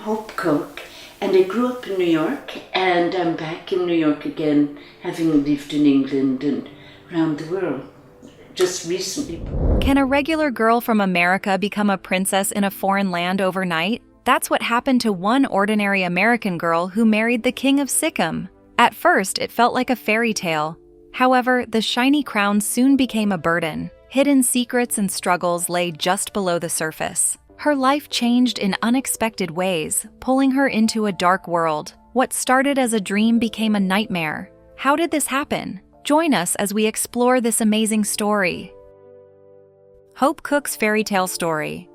Hope Cook, and I grew up in New York, and I'm back in New York again, having lived in England and around the world just recently. Can a regular girl from America become a princess in a foreign land overnight? That's what happened to one ordinary American girl who married the King of Sikkim. At first, it felt like a fairy tale. However, the shiny crown soon became a burden. Hidden secrets and struggles lay just below the surface. Her life changed in unexpected ways, pulling her into a dark world. What started as a dream became a nightmare. How did this happen? Join us as we explore this amazing story. Hope Cook's fairy tale story.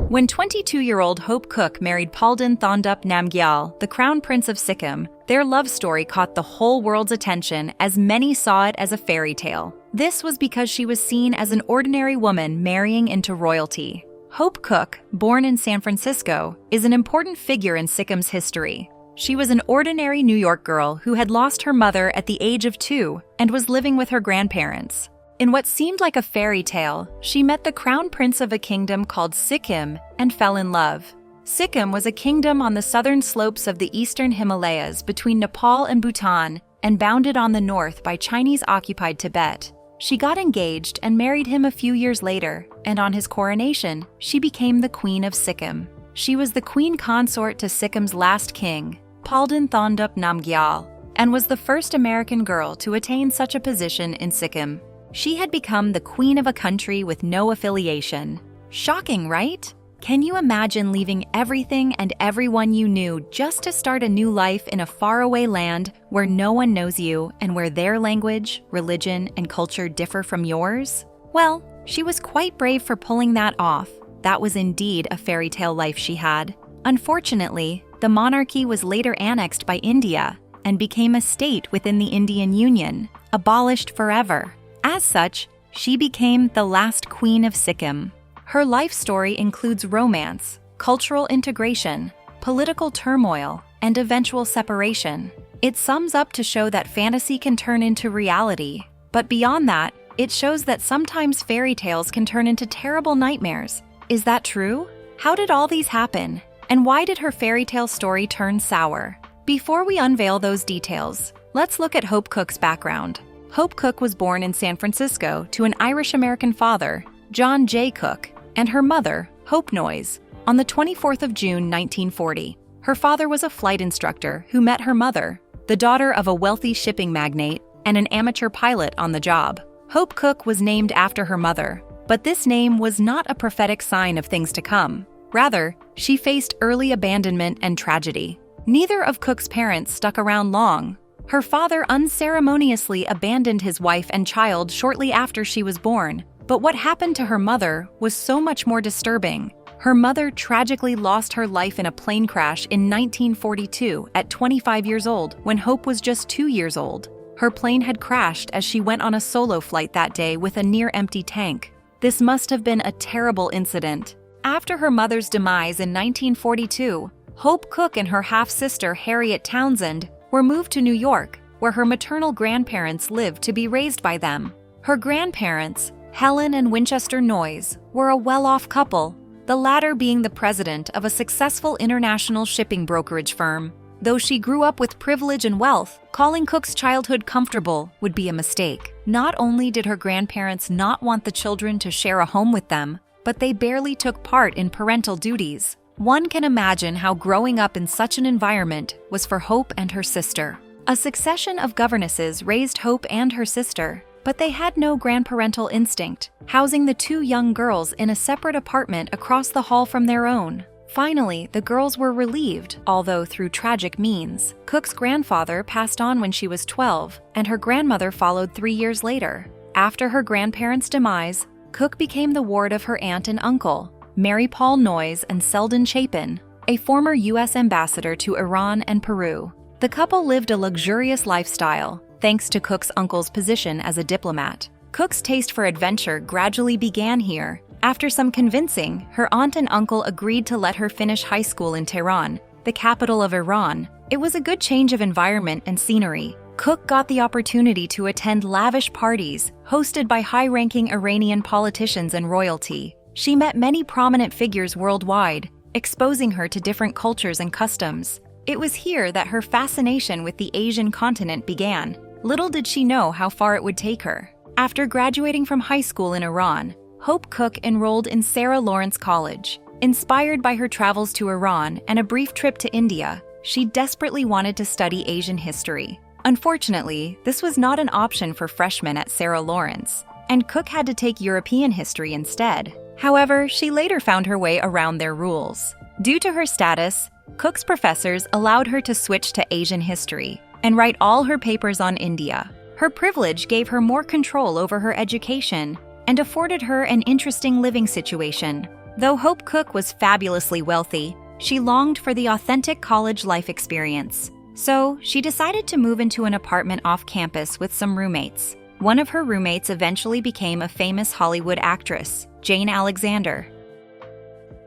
When 22-year-old Hope Cook married Palden Thondup Namgyal, the Crown Prince of Sikkim, their love story caught the whole world's attention as many saw it as a fairy tale. This was because she was seen as an ordinary woman marrying into royalty. Hope Cook, born in San Francisco, is an important figure in Sikkim's history. She was an ordinary New York girl who had lost her mother at the age of 2 and was living with her grandparents. In what seemed like a fairy tale, she met the crown prince of a kingdom called Sikkim and fell in love. Sikkim was a kingdom on the southern slopes of the eastern Himalayas between Nepal and Bhutan and bounded on the north by Chinese-occupied Tibet. She got engaged and married him a few years later, and on his coronation, she became the Queen of Sikkim. She was the queen consort to Sikkim's last king, Palden Thondup Namgyal, and was the first American girl to attain such a position in Sikkim. She had become the queen of a country with no affiliation. Shocking, right? Can you imagine leaving everything and everyone you knew just to start a new life in a faraway land where no one knows you and where their language, religion, and culture differ from yours? Well, she was quite brave for pulling that off. That was indeed a fairy tale life she had. Unfortunately, the monarchy was later annexed by India and became a state within the Indian Union, abolished forever. As such, she became the last queen of Sikkim. Her life story includes romance, cultural integration, political turmoil, and eventual separation. It sums up to show that fantasy can turn into reality, but beyond that, it shows that sometimes fairy tales can turn into terrible nightmares. Is that true? How did all these happen? And why did her fairy tale story turn sour? Before we unveil those details, let's look at Hope Cook's background. Hope Cook was born in San Francisco to an Irish-American father, John J. Cook, and her mother, Hope Noyes, on the 24th of June, 1940. Her father was a flight instructor who met her mother, the daughter of a wealthy shipping magnate and an amateur pilot on the job. Hope Cook was named after her mother, but this name was not a prophetic sign of things to come. Rather, she faced early abandonment and tragedy. Neither of Cook's parents stuck around long. Her father unceremoniously abandoned his wife and child shortly after she was born. But what happened to her mother was so much more disturbing. Her mother tragically lost her life in a plane crash in 1942 at 25 years old when Hope was just 2 years old. Her plane had crashed as she went on a solo flight that day with a near-empty tank. This must have been a terrible incident. After her mother's demise in 1942, Hope Cook and her half-sister Harriet Townsend were moved to New York, where her maternal grandparents lived to be raised by them. Her grandparents, Helen and Winchester Noyes, were a well-off couple, the latter being the president of a successful international shipping brokerage firm. Though she grew up with privilege and wealth, calling Cook's childhood comfortable would be a mistake. Not only did her grandparents not want the children to share a home with them, but they barely took part in parental duties. One can imagine how growing up in such an environment was for Hope and her sister. A succession of governesses raised Hope and her sister, but they had no grandparental instinct, housing the two young girls in a separate apartment across the hall from their own. Finally, the girls were relieved, although through tragic means. Cook's grandfather passed on when she was 12, and her grandmother followed 3 years later. After her grandparents' demise, Cook became the ward of her aunt and uncle, Mary Paul Noyes and Selden Chapin, a former U.S. ambassador to Iran and Peru. The couple lived a luxurious lifestyle, thanks to Cook's uncle's position as a diplomat. Cook's taste for adventure gradually began here. After some convincing, her aunt and uncle agreed to let her finish high school in Tehran, the capital of Iran. It was a good change of environment and scenery. Cook got the opportunity to attend lavish parties hosted by high-ranking Iranian politicians and royalty. She met many prominent figures worldwide, exposing her to different cultures and customs. It was here that her fascination with the Asian continent began. Little did she know how far it would take her. After graduating from high school in Iran, Hope Cook enrolled in Sarah Lawrence College. Inspired by her travels to Iran and a brief trip to India, she desperately wanted to study Asian history. Unfortunately, this was not an option for freshmen at Sarah Lawrence, and Cook had to take European history instead. However, she later found her way around their rules. Due to her status, Cook's professors allowed her to switch to Asian history and write all her papers on India. Her privilege gave her more control over her education and afforded her an interesting living situation. Though Hope Cook was fabulously wealthy, she longed for the authentic college life experience. So, she decided to move into an apartment off campus with some roommates. One of her roommates eventually became a famous Hollywood actress, Jane Alexander.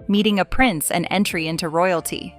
Meeting a prince and entry into royalty.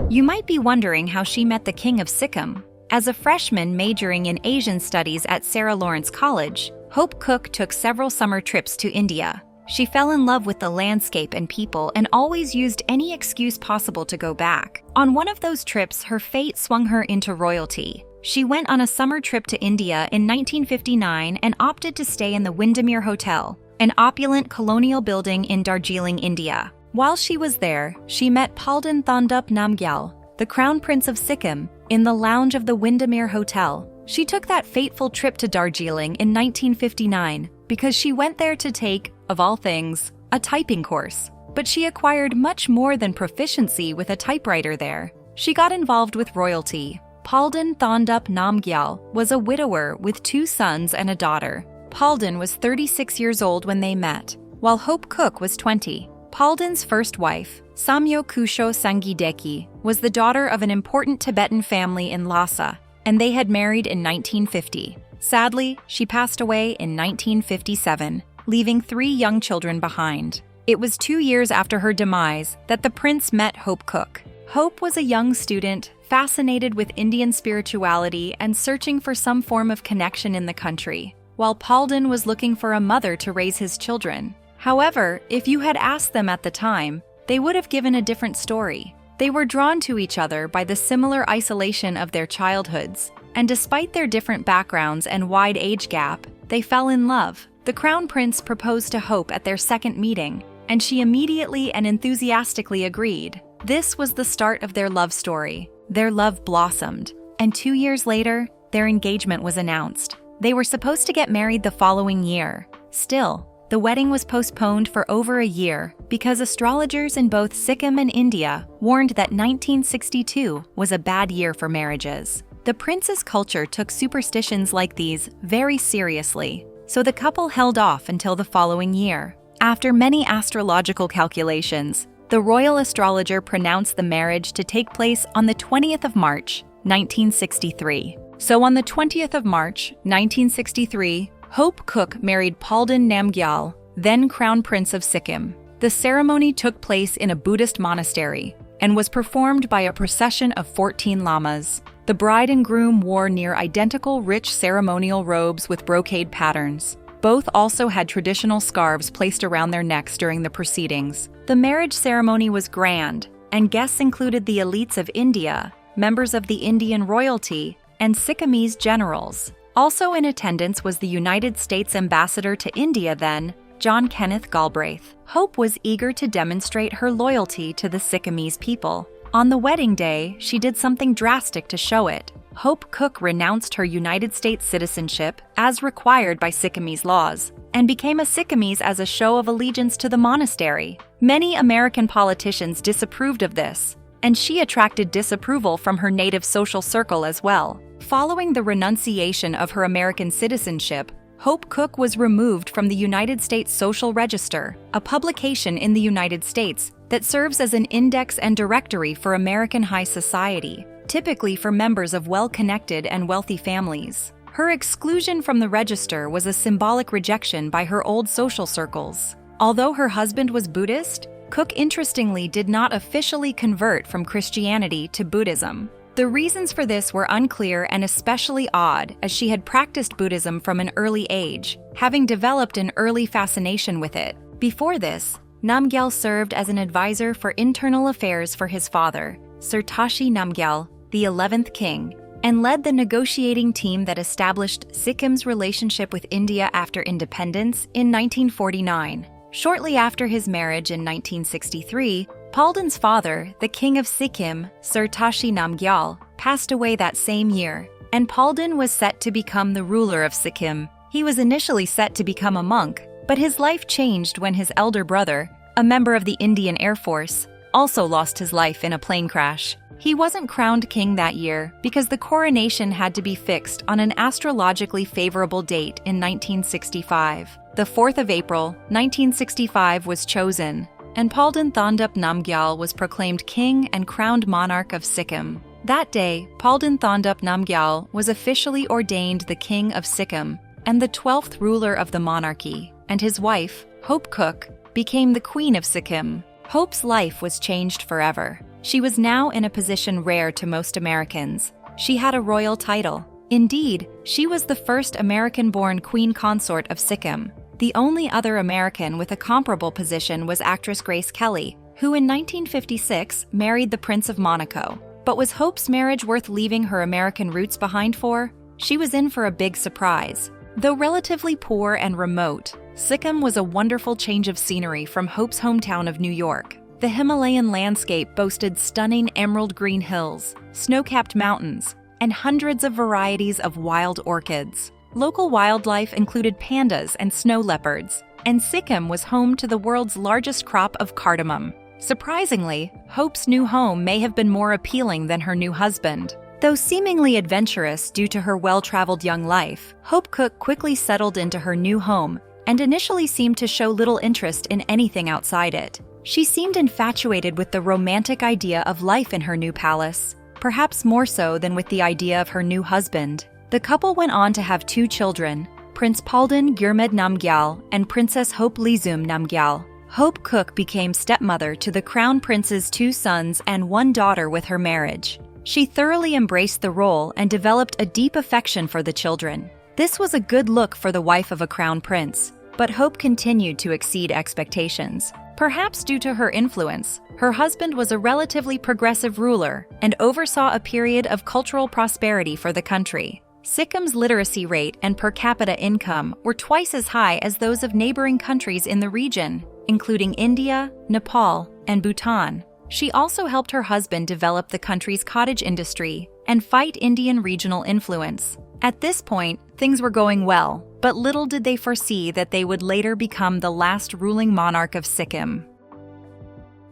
You might be wondering how she met the King of Sikkim. As a freshman majoring in Asian studies at Sarah Lawrence College, Hope Cook took several summer trips to India. She fell in love with the landscape and people and always used any excuse possible to go back. On one of those trips, her fate swung her into royalty. She went on a summer trip to India in 1959 and opted to stay in the Windermere Hotel, an opulent colonial building in Darjeeling, India. While she was there, she met Palden Thondup Namgyal, the Crown Prince of Sikkim, in the lounge of the Windermere Hotel. She took that fateful trip to Darjeeling in 1959 because she went there to take, of all things, a typing course. But she acquired much more than proficiency with a typewriter there. She got involved with royalty. Palden Thondup Namgyal was a widower with 2 sons and a daughter. Palden was 36 years old when they met, while Hope Cook was 20. Palden's first wife, Samyo Kusho Sangideki, was the daughter of an important Tibetan family in Lhasa, and they had married in 1950. Sadly, she passed away in 1957, leaving 3 young children behind. It was 2 years after her demise that the prince met Hope Cook. Hope was a young student, fascinated with Indian spirituality and searching for some form of connection in the country, while Palden was looking for a mother to raise his children. However, if you had asked them at the time, they would have given a different story. They were drawn to each other by the similar isolation of their childhoods, and despite their different backgrounds and wide age gap, they fell in love. The Crown Prince proposed to Hope at their second meeting, and she immediately and enthusiastically agreed. This was the start of their love story. Their love blossomed, and 2 years later, their engagement was announced. They were supposed to get married the following year. Still, the wedding was postponed for over a year because astrologers in both Sikkim and India warned that 1962 was a bad year for marriages. The prince's culture took superstitions like these very seriously, so the couple held off until the following year. After many astrological calculations, the royal astrologer pronounced the marriage to take place on the 20th of March, 1963. So on the 20th of March, 1963, Hope Cook married Palden Namgyal, then Crown Prince of Sikkim. The ceremony took place in a Buddhist monastery and was performed by a procession of 14 lamas. The bride and groom wore near identical rich ceremonial robes with brocade patterns. Both also had traditional scarves placed around their necks during the proceedings. The marriage ceremony was grand, and guests included the elites of India, members of the Indian royalty, and Sikkimese generals. Also in attendance was the United States ambassador to India then, John Kenneth Galbraith. Hope was eager to demonstrate her loyalty to the Sikkimese people. On the wedding day, she did something drastic to show it. Hope Cook renounced her United States citizenship, as required by Sikkimese laws, and became a Sikkimese as a show of allegiance to the monastery. Many American politicians disapproved of this, and she attracted disapproval from her native social circle as well. Following the renunciation of her American citizenship, Hope Cook was removed from the United States Social Register, a publication in the United States that serves as an index and directory for American high society, typically for members of well-connected and wealthy families. Her exclusion from the register was a symbolic rejection by her old social circles. Although her husband was Buddhist, Cook interestingly did not officially convert from Christianity to Buddhism. The reasons for this were unclear and especially odd, as she had practiced Buddhism from an early age, having developed an early fascination with it. Before this, Namgyal served as an advisor for internal affairs for his father, Sir Tashi Namgyal, the 11th king, and led the negotiating team that established Sikkim's relationship with India after independence in 1949. Shortly after his marriage in 1963, Palden's father, the King of Sikkim, Sir Tashi Namgyal, passed away that same year, and Palden was set to become the ruler of Sikkim. He was initially set to become a monk, but his life changed when his elder brother, a member of the Indian Air Force, also lost his life in a plane crash. He wasn't crowned king that year because the coronation had to be fixed on an astrologically favorable date in 1965. The 4th of April, 1965 was chosen, and Palden Thondup Namgyal was proclaimed king and crowned monarch of Sikkim. That day, Palden Thondup Namgyal was officially ordained the King of Sikkim and the 12th ruler of the monarchy, and his wife, Hope Cook, became the Queen of Sikkim. Hope's life was changed forever. She was now in a position rare to most Americans. She had a royal title. Indeed, she was the first American-born queen consort of Sikkim. The only other American with a comparable position was actress Grace Kelly, who in 1956 married the Prince of Monaco. But was Hope's marriage worth leaving her American roots behind for? She was in for a big surprise. Though relatively poor and remote, Sikkim was a wonderful change of scenery from Hope's hometown of New York. The Himalayan landscape boasted stunning emerald green hills, snow-capped mountains, and hundreds of varieties of wild orchids. Local wildlife included pandas and snow leopards, and Sikkim was home to the world's largest crop of cardamom. Surprisingly, Hope's new home may have been more appealing than her new husband. Though seemingly adventurous due to her well-traveled young life, Hope Cook quickly settled into her new home and initially seemed to show little interest in anything outside it. She seemed infatuated with the romantic idea of life in her new palace, perhaps more so than with the idea of her new husband. The couple went on to have 2 children, Prince Palden Gurmed Namgyal and Princess Hope Lizum Namgyal. Hope Cook became stepmother to the Crown Prince's 2 sons and 1 daughter with her marriage. She thoroughly embraced the role and developed a deep affection for the children. This was a good look for the wife of a crown prince, but Hope continued to exceed expectations. Perhaps due to her influence, her husband was a relatively progressive ruler and oversaw a period of cultural prosperity for the country. Sikkim's literacy rate and per capita income were twice as high as those of neighboring countries in the region, including India, Nepal, and Bhutan. She also helped her husband develop the country's cottage industry and fight Indian regional influence. At this point, things were going well, but little did they foresee that they would later become the last ruling monarch of Sikkim.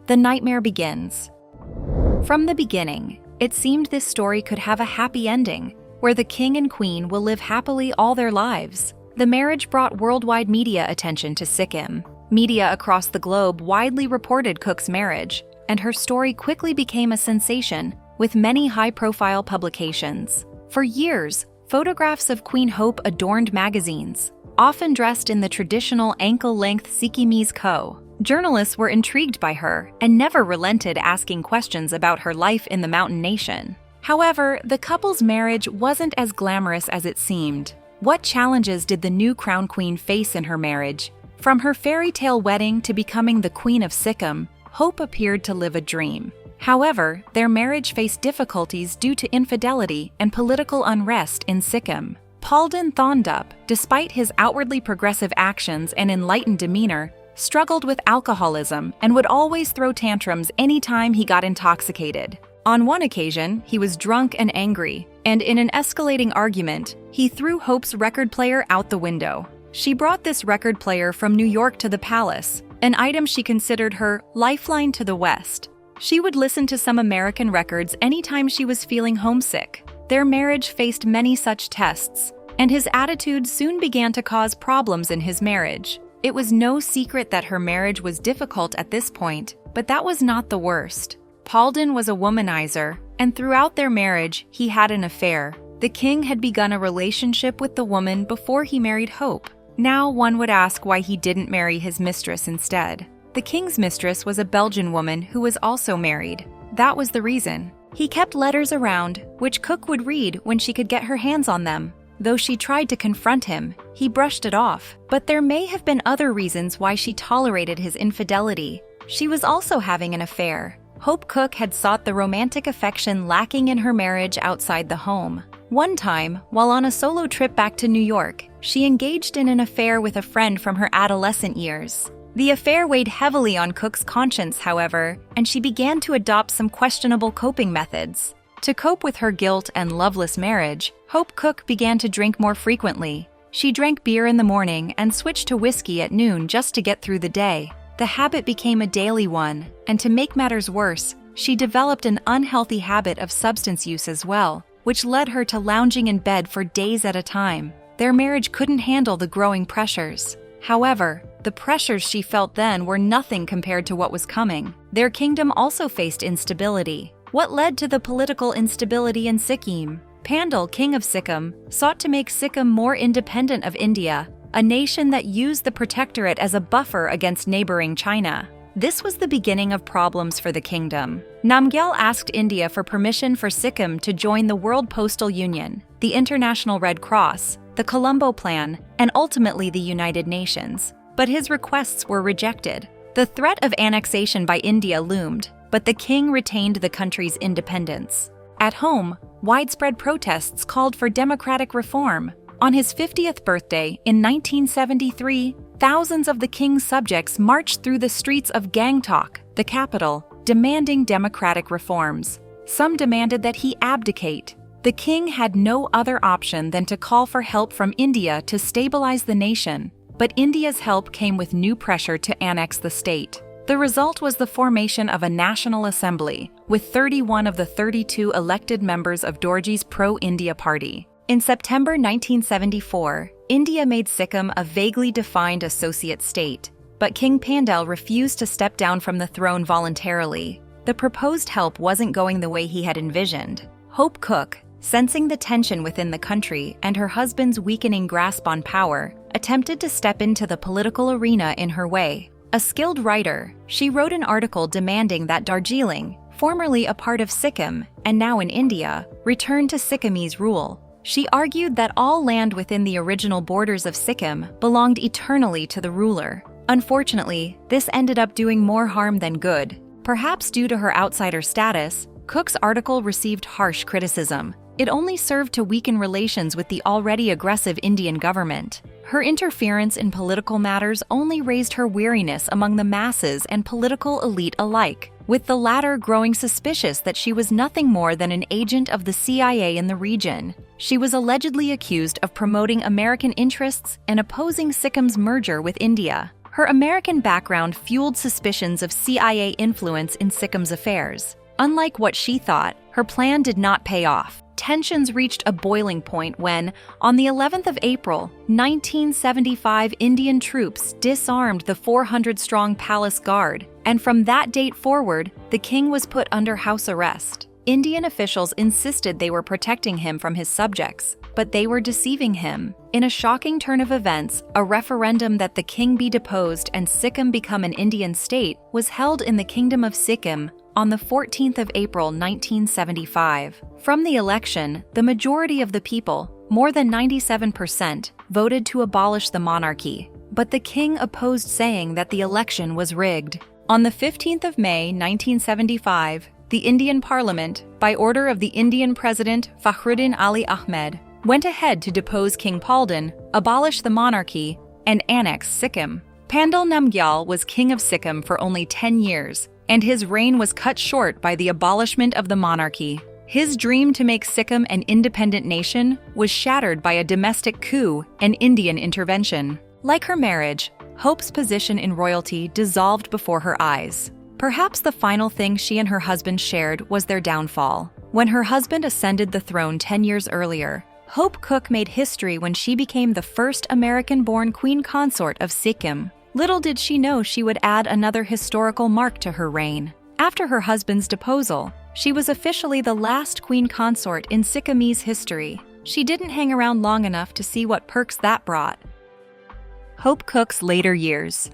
The nightmare begins. From the beginning, it seemed this story could have a happy ending, where the king and queen will live happily all their lives. The marriage brought worldwide media attention to Sikkim. Media across the globe widely reported Cook's marriage, and her story quickly became a sensation, with many high-profile publications. For years, photographs of Queen Hope adorned magazines, often dressed in the traditional ankle-length Sikkimese ko. Journalists were intrigued by her and never relented asking questions about her life in the mountain nation. However, the couple's marriage wasn't as glamorous as it seemed. What challenges did the new crown queen face in her marriage? From her fairy tale wedding to becoming the Queen of Sikkim, Hope appeared to live a dream. However, their marriage faced difficulties due to infidelity and political unrest in Sikkim. Palden Thondup, despite his outwardly progressive actions and enlightened demeanor, struggled with alcoholism and would always throw tantrums anytime he got intoxicated. On one occasion, he was drunk and angry, and in an escalating argument, he threw Hope's record player out the window. She brought this record player from New York to the palace, an item she considered her lifeline to the West. She would listen to some American records anytime she was feeling homesick. Their marriage faced many such tests, and his attitude soon began to cause problems in his marriage. It was no secret that her marriage was difficult at this point, but that was not the worst. Palden was a womanizer, and throughout their marriage, he had an affair. The king had begun a relationship with the woman before he married Hope. Now one would ask why he didn't marry his mistress instead. The king's mistress was a Belgian woman who was also married. That was the reason. He kept letters around, which Cook would read when she could get her hands on them. Though she tried to confront him, he brushed it off. But there may have been other reasons why she tolerated his infidelity. She was also having an affair. Hope Cook had sought the romantic affection lacking in her marriage outside the home. One time, while on a solo trip back to New York, she engaged in an affair with a friend from her adolescent years. The affair weighed heavily on Cook's conscience, however, and she began to adopt some questionable coping methods. To cope with her guilt and loveless marriage, Hope Cook began to drink more frequently. She drank beer in the morning and switched to whiskey at noon just to get through the day. The habit became a daily one, and to make matters worse, she developed an unhealthy habit of substance use as well, which led her to lounging in bed for days at a time. Their marriage couldn't handle the growing pressures. However, the pressures she felt then were nothing compared to what was coming. Their kingdom also faced instability. What led to the political instability in Sikkim? Pandal, King of Sikkim, sought to make Sikkim more independent of India, a nation that used the protectorate as a buffer against neighboring China. This was the beginning of problems for the kingdom. Namgyal asked India for permission for Sikkim to join the World Postal Union, the International Red Cross, the Colombo Plan, and ultimately the United Nations. But his requests were rejected. The threat of annexation by India loomed, but the king retained the country's independence. At home, widespread protests called for democratic reform. On his 50th birthday in 1973, thousands of the king's subjects marched through the streets of Gangtok, the capital, demanding democratic reforms. Some demanded that he abdicate. The king had no other option than to call for help from India to stabilize the nation, but India's help came with new pressure to annex the state. The result was the formation of a national assembly, with 31 of the 32 elected members of Dorji's pro-India party. In September 1974, India made Sikkim a vaguely defined associate state, but King Pandal refused to step down from the throne voluntarily. The proposed help wasn't going the way he had envisioned. Hope Cook, sensing the tension within the country and her husband's weakening grasp on power, attempted to step into the political arena in her way. A skilled writer, she wrote an article demanding that Darjeeling, formerly a part of Sikkim and now in India, return to Sikkimese rule. She argued that all land within the original borders of Sikkim belonged eternally to the ruler. Unfortunately, this ended up doing more harm than good. Perhaps due to her outsider status, Cook's article received harsh criticism. It only served to weaken relations with the already aggressive Indian government. Her interference in political matters only raised her weariness among the masses and political elite alike, with the latter growing suspicious that she was nothing more than an agent of the CIA in the region. She was allegedly accused of promoting American interests and opposing Sikkim's merger with India. Her American background fueled suspicions of CIA influence in Sikkim's affairs. Unlike what she thought, her plan did not pay off. Tensions reached a boiling point when, on the 11th of April, 1975, Indian troops disarmed the 400-strong palace guard, and from that date forward, the king was put under house arrest. Indian officials insisted they were protecting him from his subjects, but they were deceiving him. In a shocking turn of events, a referendum that the king be deposed and Sikkim become an Indian state was held in the Kingdom of Sikkim on the 14th of April 1975. From the election, the majority of the people, more than 97%, voted to abolish the monarchy, but the king opposed, saying that the election was rigged. On the 15th of May 1975, the Indian Parliament, by order of the Indian President Fakhruddin Ali Ahmed, went ahead to depose King Palden, abolish the monarchy, and annex Sikkim. Pandal Namgyal was king of Sikkim for only 10 years, and his reign was cut short by the abolishment of the monarchy. His dream to make Sikkim an independent nation was shattered by a domestic coup and Indian intervention. Like her marriage, Hope's position in royalty dissolved before her eyes. Perhaps the final thing she and her husband shared was their downfall. When her husband ascended the throne 10 years earlier, Hope Cook made history when she became the first American-born queen consort of Sikkim. Little did she know she would add another historical mark to her reign. After her husband's deposal, she was officially the last queen consort in Sikkimese history. She didn't hang around long enough to see what perks that brought. Hope Cook's later years.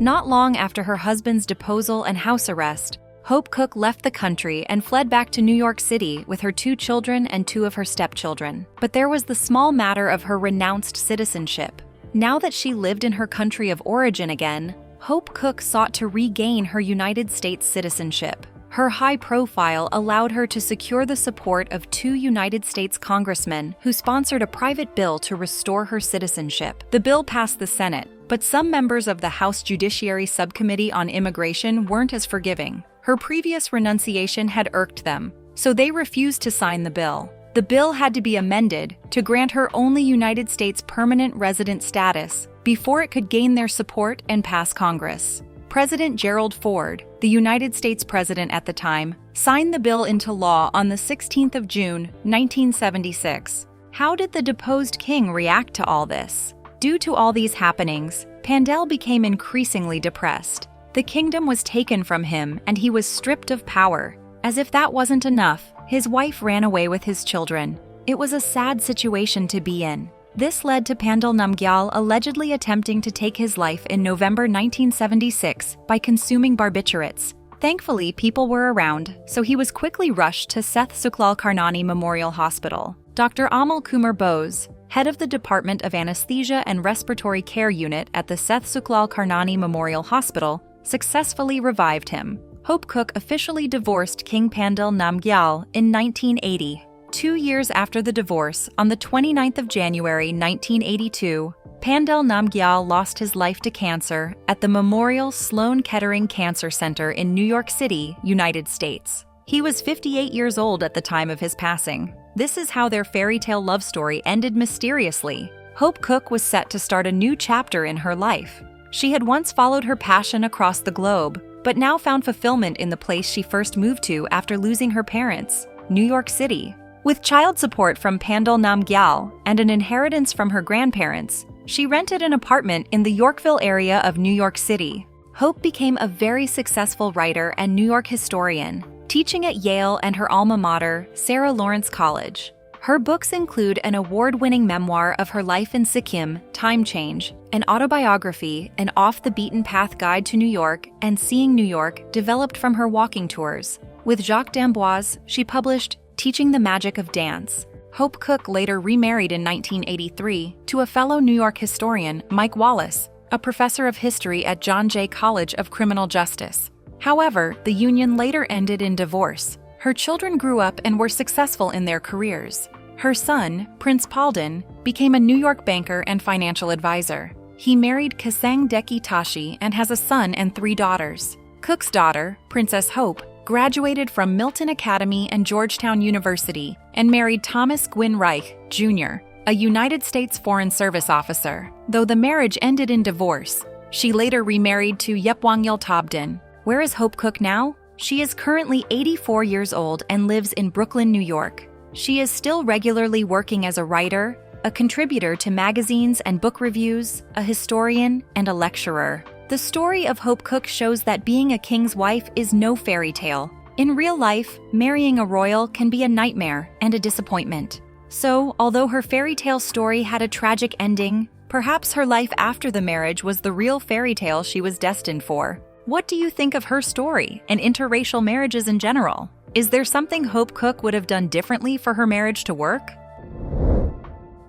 Not long after her husband's deposal and house arrest, Hope Cook left the country and fled back to New York City with her 2 children and 2 of her stepchildren. But there was the small matter of her renounced citizenship. Now that she lived in her country of origin again, Hope Cook sought to regain her United States citizenship. Her high profile allowed her to secure the support of 2 United States congressmen who sponsored a private bill to restore her citizenship. The bill passed the Senate, but some members of the House Judiciary Subcommittee on Immigration weren't as forgiving. Her previous renunciation had irked them, so they refused to sign the bill. The bill had to be amended to grant her only United States permanent resident status before it could gain their support and pass Congress. President Gerald Ford, the United States president at the time, signed the bill into law on the 16th of June, 1976. How did the deposed king react to all this? Due to all these happenings, Pandel became increasingly depressed. The kingdom was taken from him and he was stripped of power. As if that wasn't enough, his wife ran away with his children. It was a sad situation to be in. This led to Pandel Namgyal allegedly attempting to take his life in November 1976 by consuming barbiturates. Thankfully, people were around, so he was quickly rushed to Seth Suklal Karnani Memorial Hospital. Dr. Amal Kumar Bose, head of the Department of Anesthesia and Respiratory Care Unit at the Seth Suklal Karnani Memorial Hospital, successfully revived him. Hope Cook officially divorced King Pandel Namgyal in 1980. 2 years after the divorce, on the 29th of January 1982, Pandel Namgyal lost his life to cancer at the Memorial Sloan Kettering Cancer Center in New York City, United States. He was 58 years old at the time of his passing. This is how their fairy tale love story ended mysteriously. Hope Cook was set to start a new chapter in her life. She had once followed her passion across the globe, but now found fulfillment in the place she first moved to after losing her parents, New York City. With child support from Pandel Namgyal and an inheritance from her grandparents, she rented an apartment in the Yorkville area of New York City. Hope became a very successful writer and New York historian, teaching at Yale and her alma mater, Sarah Lawrence College. Her books include an award-winning memoir of her life in Sikkim, Time Change, an autobiography, an off-the-beaten-path guide to New York, and Seeing New York, developed from her walking tours. With Jacques d'Amboise, she published Teaching the Magic of Dance. Hope Cook later remarried in 1983 to a fellow New York historian, Mike Wallace, a professor of history at John Jay College of Criminal Justice. However, the union later ended in divorce. Her children grew up and were successful in their careers. Her son, Prince Palden, became a New York banker and financial advisor. He married Kasang Deki Tashi and has a son and 3 daughters. Cook's daughter, Princess Hope, graduated from Milton Academy and Georgetown University and married Thomas Gwynn Reich, Jr., a United States Foreign Service officer. Though the marriage ended in divorce, she later remarried to Yepwangyil Tobden. Where is Hope Cook now? She is currently 84 years old and lives in Brooklyn, New York. She is still regularly working as a writer, a contributor to magazines and book reviews, a historian, and a lecturer. The story of Hope Cook shows that being a king's wife is no fairy tale. In real life, marrying a royal can be a nightmare and a disappointment. So, although her fairy tale story had a tragic ending, perhaps her life after the marriage was the real fairy tale she was destined for. What do you think of her story and interracial marriages in general? Is there something Hope Cook would have done differently for her marriage to work?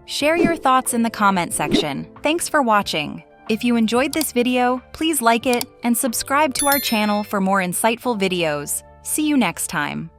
Share your thoughts in the comment section. Thanks for watching. If you enjoyed this video, please like it and subscribe to our channel for more insightful videos. See you next time.